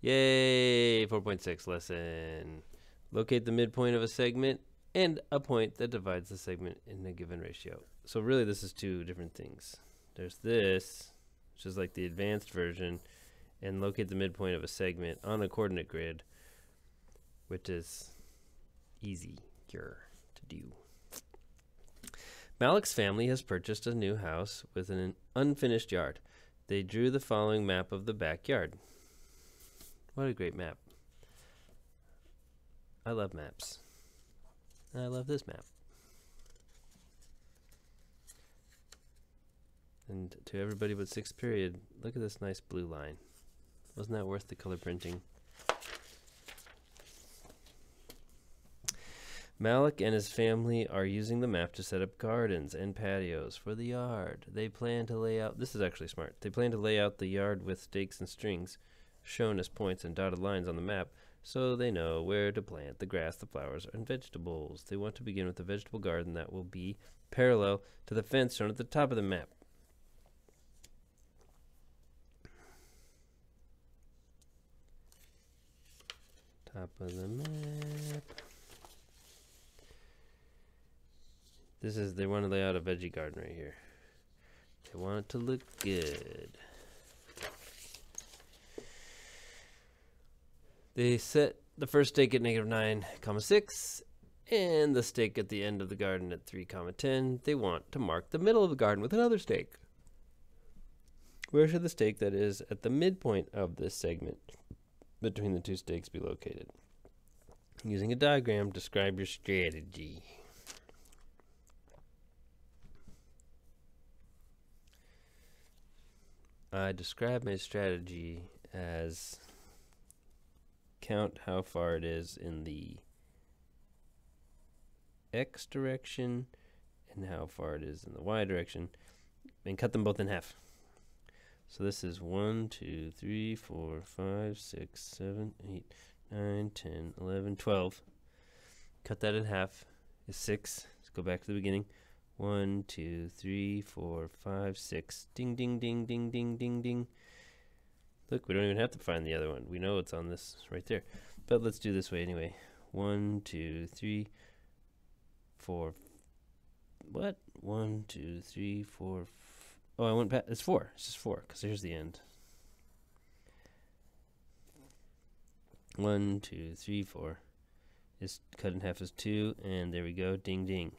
Yay! 4.6 lesson. Locate the midpoint of a segment and a point that divides the segment in a given ratio. So really this is two different things. There's this, which is like the advanced version, and locate the midpoint of a segment on a coordinate grid, which is easier to do. Malik's family has purchased a new house with an unfinished yard. They drew the following map of the backyard. What a great map. I love maps. And I love this map. And to everybody but 6th period, look at this nice blue line. Wasn't that worth the color printing? Malik and his family are using the map to set up gardens and patios for the yard. They plan to lay out, this is actually smart, they plan to lay out the yard with stakes and strings shown as points and dotted lines on the map so they know where to plant the grass, the flowers, and vegetables. They want to begin with a vegetable garden that will be parallel to the fence shown at the top of the map. Top of the map. This is, they want to lay out a veggie garden right here. They want it to look good. They set the first stake at -9,6 and the stake at the end of the garden at 3,10. They want to mark the middle of the garden with another stake. Where should the stake that is at the midpoint of this segment between the two stakes be located? Using a diagram, describe your strategy. I describe my strategy as count how far it is in the X direction and how far it is in the Y direction, and cut them both in half. So this is 1, 2, 3, 4, 5, 6, 7, 8, 9, 10, 11, 12. Cut that in half is 6. Let's go back to the beginning. 1, 2, 3, 4, 5, 6. Ding, ding, ding, ding, ding, ding, ding. Look, we don't even have to find the other one. We know it's on this right there. But let's do this way anyway. 1, 2, 3, 4. What? 1, 2, 3, 4. Oh, I went past. It's 4. It's just 4, because here's the end. 1, 2, 3, 4. Is cut in half as 2, and there we go. Ding, ding.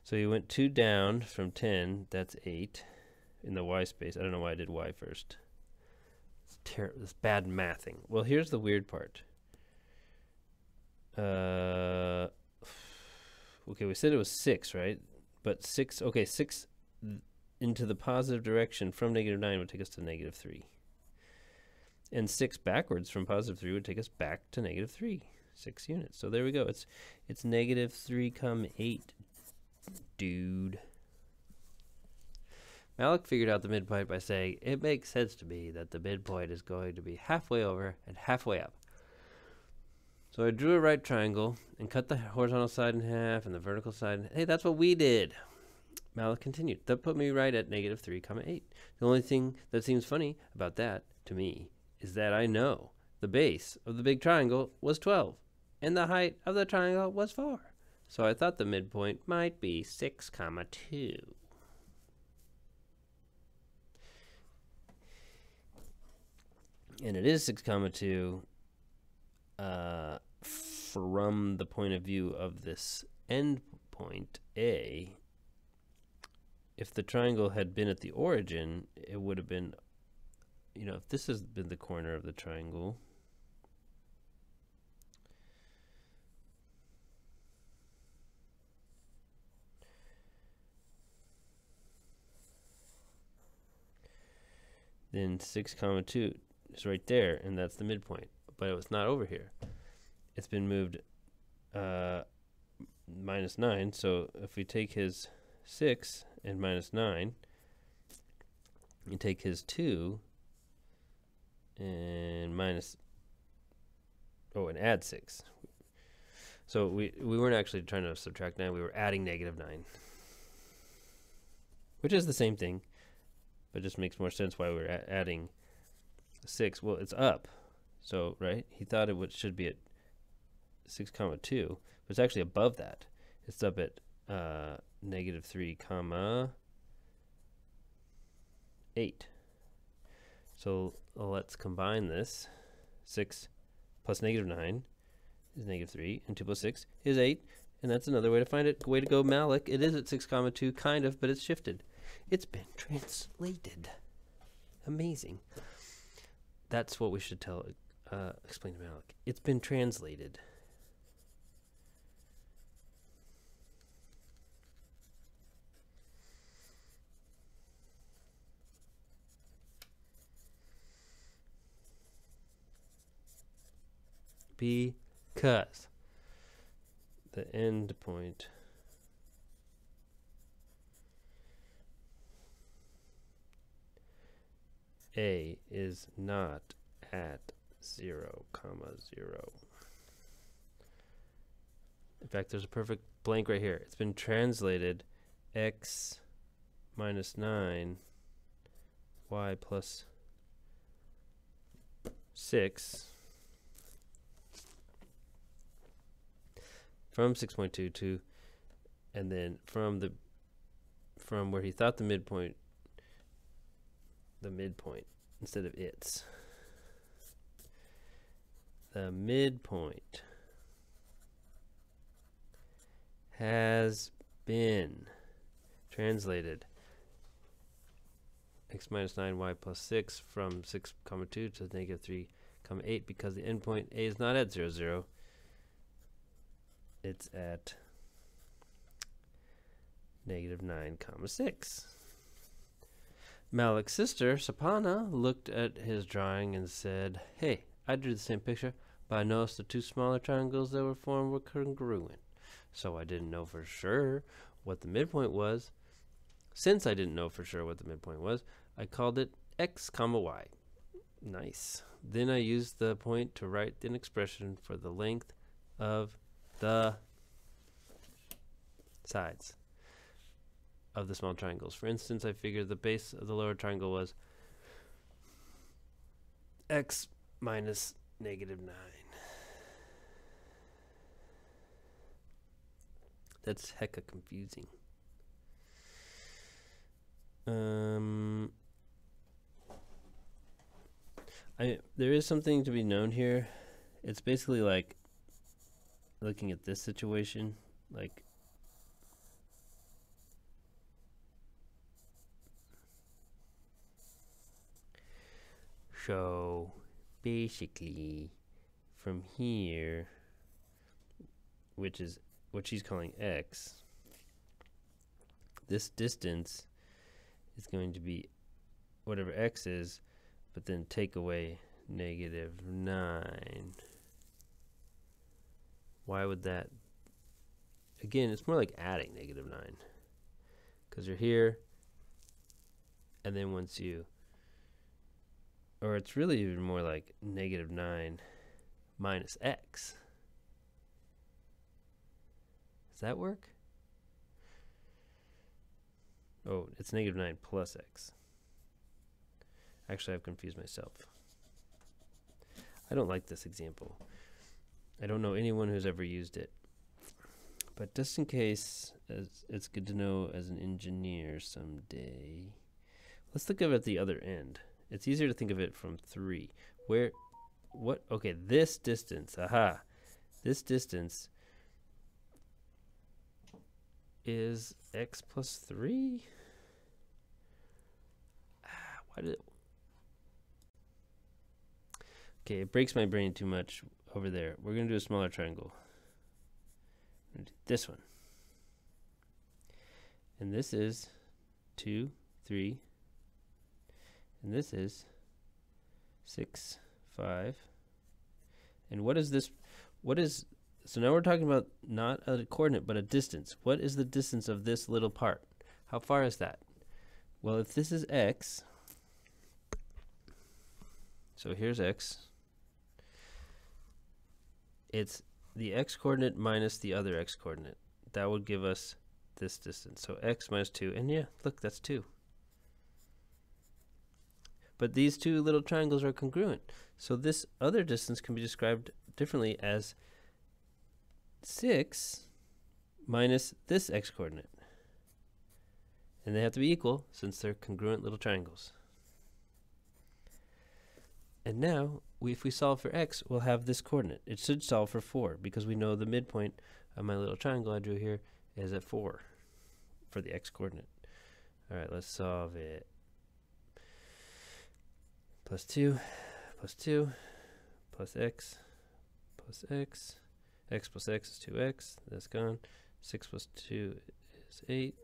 So you went 2 down from 10. That's 8 in the Y space. I don't know why I did Y first. It's terrible. It's bad mathing. Well, here's the weird part. Okay, we said it was 6, right? But 6. Okay, 6 into the positive direction from -9 would take us to -3. And 6 backwards from +3 would take us back to -3. 6 units. So there we go. It's -3,8, dude. Malik figured out the midpoint by saying, it makes sense to me that the midpoint is going to be halfway over and halfway up. So I drew a right triangle and cut the horizontal side in half and the vertical side. Hey, that's what we did. Malik continued. That put me right at -3,8. The only thing that seems funny about that, to me, is that I know the base of the big triangle was 12, and the height of the triangle was 4. So I thought the midpoint might be 6,2. And it is 6,2 from the point of view of this end point A. If the triangle had been at the origin, it would have been, you know, if this has been the corner of the triangle, then 6,2 is right there, and that's the midpoint. But it was not over here. It's been moved -9. So if we take his 6 and -9, and take his 2 and and add 6. So we weren't actually trying to subtract 9. We were adding -9, which is the same thing, but just makes more sense why we're adding 6. Well, it's up. So, right, he thought it should be at 6 comma 2, but it's actually above that. It's up at negative 3 comma 8. So let's combine this. 6 plus negative 9 is negative 3, and 2 plus 6 is 8, and that's another way to find it. Way to go, Malik. It is at 6 comma 2, kind of, but it's shifted. It's been translated. Amazing. That's what we should explain to Malik. It's been translated. Because the end point A is not at 0 comma 0. In fact, there's a perfect blank right here. It's been translated x minus 9 y plus 6 from 6.2 to, and then from where he thought the midpoint instead of its. The midpoint has been translated x minus 9 y plus 6 from 6 comma 2 to negative 3 comma 8 because the endpoint A is not at 0 0. It's at negative 9 comma 6. Malik's sister, Sapana, looked at his drawing and said, "Hey, I drew the same picture, but I noticed the two smaller triangles that were formed were congruent. So I didn't know for sure what the midpoint was. Since I didn't know for sure what the midpoint was, I called it x comma y." Nice. Then I used the point to write an expression for the length of the sides of the small triangles. For instance, I figured the base of the lower triangle was x minus negative 9. That's hecka confusing. There is something to be known here. It's basically like looking at this situation, like so basically from here, which is what she's calling x, this distance is going to be whatever x is, but then take away negative 9. Why would that? Again, it's more like adding negative 9, because you're here, and then once you, or it's really even more like negative 9 minus x. Does that work? Oh, it's negative 9 plus x. Actually, I've confused myself. I don't like this example. I don't know anyone who's ever used it. But just in case, it's good to know as an engineer someday. Let's think of it at the other end. It's easier to think of it from 3. Okay, this distance, this distance is x plus 3? Okay, it breaks my brain too much over there. We're going to do a smaller triangle. We're going to do this one. And this is 2, 3. And this is 6, 5. And what is this? So now we're talking about not a coordinate, but a distance. What is the distance of this little part? How far is that? Well, if this is x, so here's x. It's the x coordinate minus the other x coordinate. That would give us this distance. So x minus 2. And yeah, look, that's 2. But these two little triangles are congruent. So this other distance can be described differently as 6 minus this x-coordinate. And they have to be equal since they're congruent little triangles. And now, if we solve for x, we'll have this coordinate. It should solve for 4 because we know the midpoint of my little triangle I drew here is at 4 for the x-coordinate. All right, let's solve it. Plus 2, plus 2, plus x, x plus x is 2x, that's gone. 6 plus 2 is 8,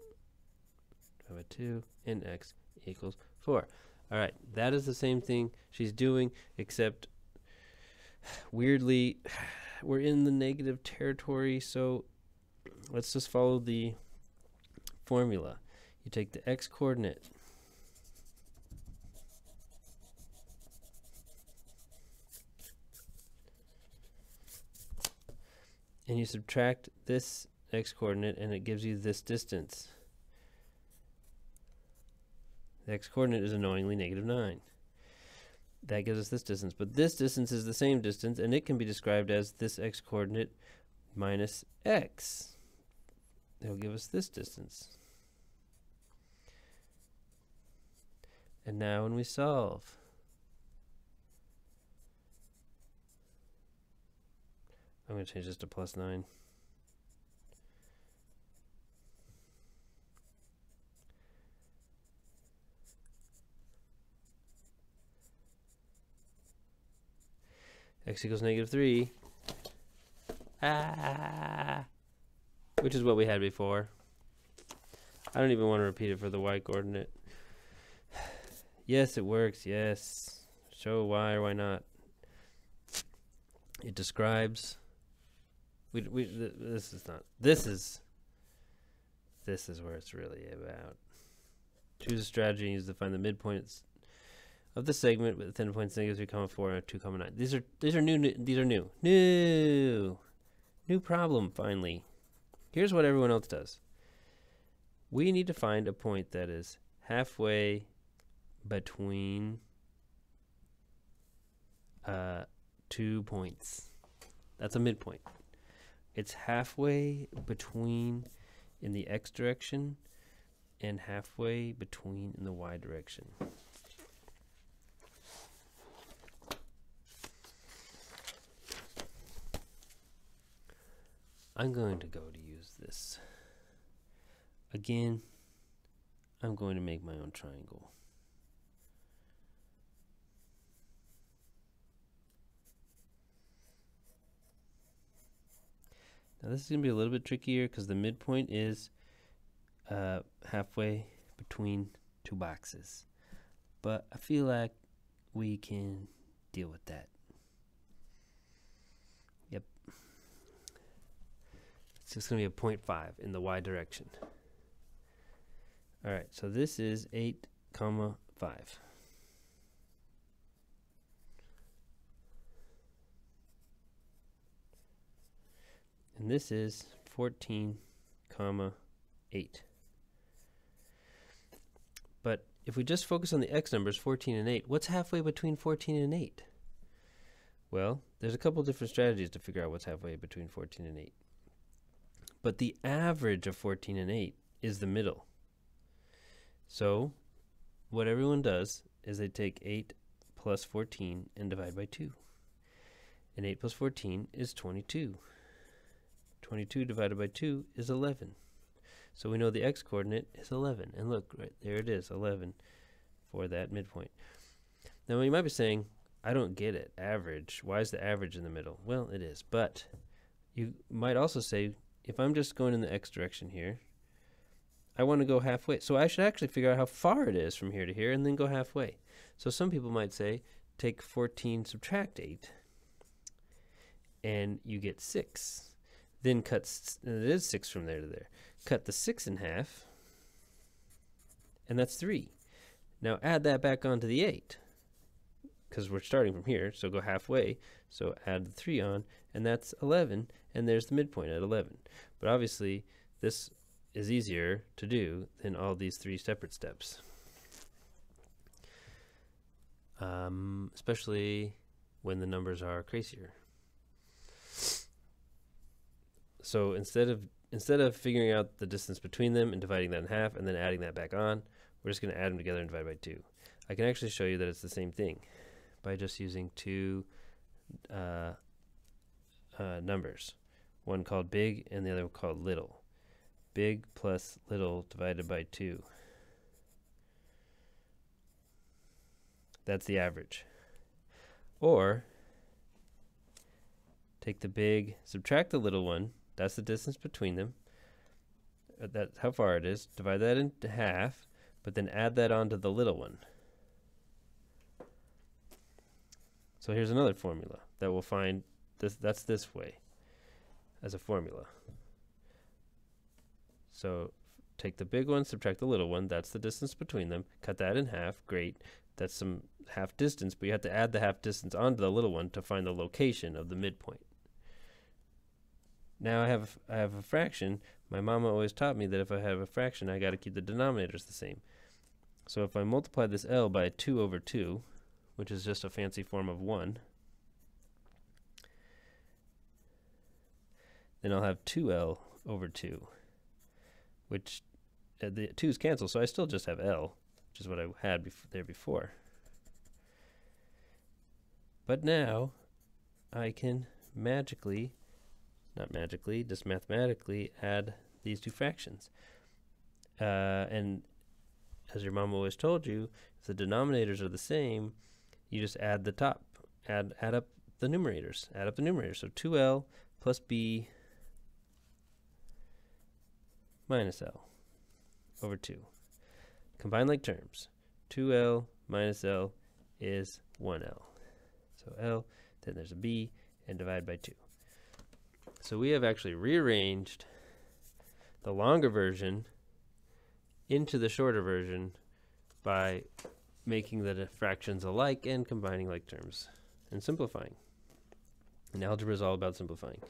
divided by 2, and x equals 4. All right, that is the same thing she's doing, except weirdly, we're in the negative territory, so let's just follow the formula. You take the x-coordinate, and you subtract this x-coordinate, and it gives you this distance. The x-coordinate is annoyingly -9. That gives us this distance, but this distance is the same distance, and it can be described as this x-coordinate minus x. It'll give us this distance. And now when we solve, I'm going to change this to +9. X equals -3. Which is what we had before. I don't even want to repeat it for the y coordinate. Yes, it works. Yes. Show why or why not. It describes. This is not. This is where it's really about. Choose a strategy and use to find the midpoints of the segment with 10 points -3, 4, and 2, 9. These are new problem. Finally, here's what everyone else does. We need to find a point that is halfway between 2 points. That's a midpoint. It's halfway between in the x direction and halfway between in the y direction. I'm going to go to use this. Again, I'm going to make my own triangle. Now this is going to be a little bit trickier because the midpoint is halfway between two boxes. But I feel like we can deal with that. Yep. It's just going to be a 0.5 in the y direction. Alright, so this is 8, 5. And this is 14, 8. But if we just focus on the x numbers, 14 and 8, what's halfway between 14 and 8? Well, there's a couple different strategies to figure out what's halfway between 14 and 8. But the average of 14 and 8 is the middle. So what everyone does is they take 8 plus 14 and divide by 2. And 8 plus 14 is 22. 22 divided by 2 is 11. So we know the x-coordinate is 11. And look, right there it is, 11 for that midpoint. Now you might be saying, I don't get it. Average. Why is the average in the middle? Well, it is. But you might also say, if I'm just going in the x direction here, I want to go halfway. So I should actually figure out how far it is from here to here and then go halfway. So some people might say, take 14, subtract 8, and you get 6. Then cut, it is 6 from there to there. Cut the 6 in half, and that's 3. Now add that back onto the 8, because we're starting from here, so go halfway. So add the 3 on, and that's 11, and there's the midpoint at 11. But obviously, this is easier to do than all these 3 separate steps. especially when the numbers are crazier. So instead of figuring out the distance between them and dividing that in half and then adding that back on, we're just going to add them together and divide by 2. I can actually show you that it's the same thing by just using two numbers, one called big and the other called little. Big plus little divided by 2. That's the average. Or take the big, subtract the little one, that's the distance between them. That's how far it is. Divide that into half, but then add that onto the little one. So here's another formula that we'll find this. That's this way as a formula. So take the big one, subtract the little one. That's the distance between them. Cut that in half. Great. That's some half distance, but you have to add the half distance onto the little one to find the location of the midpoint. Now I have a fraction. My mama always taught me that if I have a fraction, I got to keep the denominators the same. So if I multiply this L by 2 over 2, which is just a fancy form of 1, then I'll have 2L over 2, which the 2's cancel, so I still just have L, which is what I had there before. But now I can magically, not magically, just mathematically add these two fractions. And as your mom always told you, if the denominators are the same, you just add the top, add up the numerators, So 2L plus B minus L over 2. Combine like terms. 2L minus L is 1L. So L, then there's a B, and divide by 2. So we have actually rearranged the longer version into the shorter version by making the fractions alike and combining like terms and simplifying. And algebra is all about simplifying.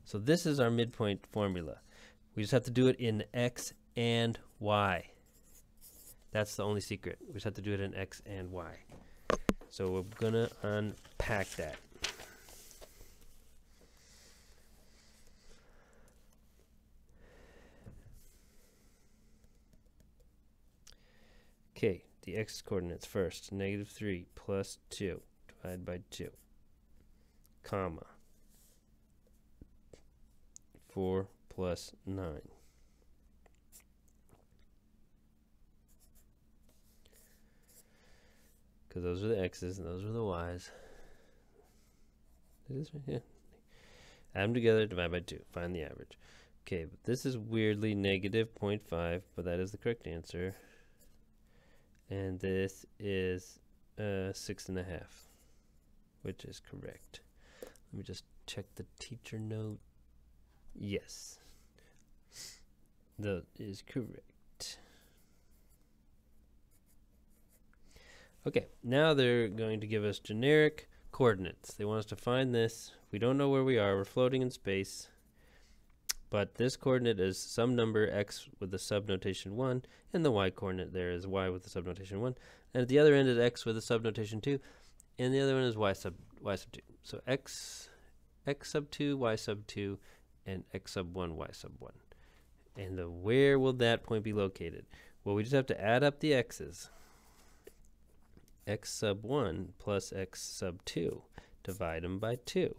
So this is our midpoint formula. We just have to do it in X and Y. That's the only secret. We just have to do it in X and Y. So we're gonna unpack that. Okay, the X coordinates first. -3 plus 2 divided by 2, comma 4 plus 9. Because those are the X's and those are the Y's. Yeah. Add them together, divide by 2. Find the average. Okay, but this is weirdly -0.5, but that is the correct answer. And this is 6.5, which is correct. Let me just check the teacher note. Yes, that is correct. Okay, now they're going to give us generic coordinates. They want us to find this. We don't know where we are. We're floating in space. But this coordinate is some number x with the subnotation 1, and the y coordinate there is y with the subnotation 1. And at the other end is x with the subnotation 2, and the other one is y sub 2. So x sub 2, y sub 2, and x sub 1, y sub 1. And where will that point be located? Well, we just have to add up the x's. X sub 1 plus x sub 2. Divide them by 2.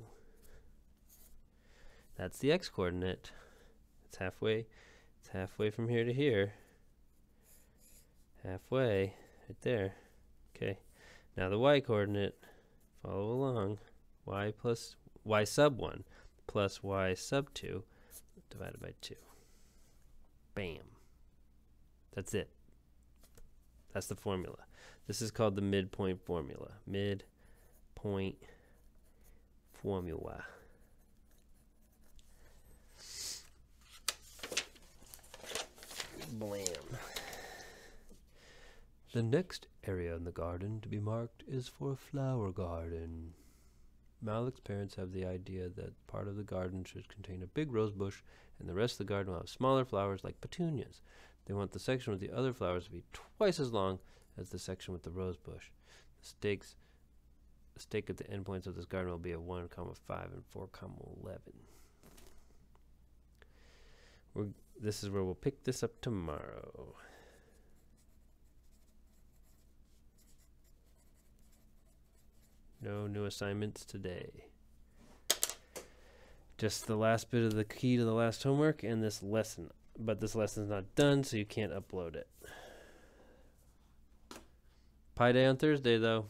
That's the x coordinate. It's halfway. It's halfway from here to here. Halfway, right there. Okay. Now the y coordinate, follow along. Y plus y sub 1 plus y sub 2 divided by 2. Bam. That's it. That's the formula. This is called the midpoint formula. Midpoint formula. Blam. The next area in the garden to be marked is for a flower garden. Malik's parents have the idea that part of the garden should contain a big rose bush and the rest of the garden will have smaller flowers like petunias. They want the section with the other flowers to be twice as long as the section with the rose bush. The stakes stake at the endpoints of this garden will be at 1, 5 and 4, 11. This is where we'll pick this up tomorrow. No new assignments today. Just the last bit of the key to the last homework and this lesson. But this lesson's not done, so you can't upload it. Pi Day on Thursday, though.